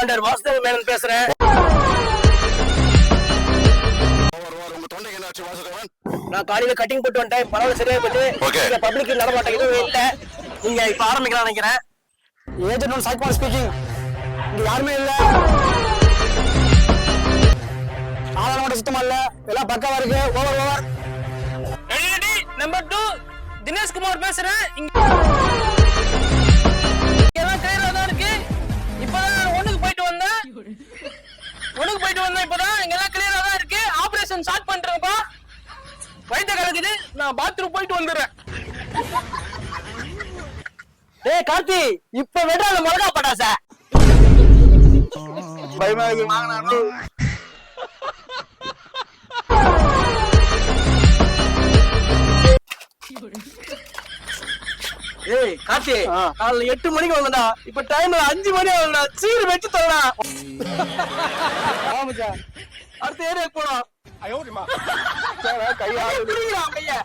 Commander Vasudeva Menon பேசுறேன். நான் காலையில கட்டிங் போட்டு வந்துட்டேன். பரவாயில்ல, சரியா போட்டு பப்ளிக் நடமாட்டம் எதுவும் இல்ல. நீங்க இப்ப ஆரம்பிக்கலாம் நினைக்கிறேன். Agent Saikumar speaking. இங்க யாருமே இல்ல, ஆளான மட்டும் சுத்தமா இல்ல, எல்லாம் பக்காவா இருக்கு. ஓவர் நம்பர் 2 தினேஷ் குமார் பேசுறேன். எல்லாம் கிளியரா தான் இருக்கு. இப்பதான் ஒண்ணுக்கு போயிட்டு வந்தேன். இப்பதான் இங்க எல்லாம் கிளியரா தான் இருக்கு. ஆபரேஷன் ஸ்டார்ட் பண்றேன்ப்பா. வயிற்று கலக்குது, நான் பாத்ரூம் போயிட்டு வந்துடுறேன். டேய் கார்த்தி, இப்ப வெட்டா அந்த மிளகா பட்டாசா பயமா இருக்கு, வாங்கினானு. ஏய் கார்த்தி, காலைல 8 மணிக்கு வந்தடா, இப்ப டைம் 5 மணி ஆகுதுடா. சீர் வச்சு தரடா. ஆமாச்சா, அடுத்த ஏரியாக்கு போறோம். ஐயோ கையா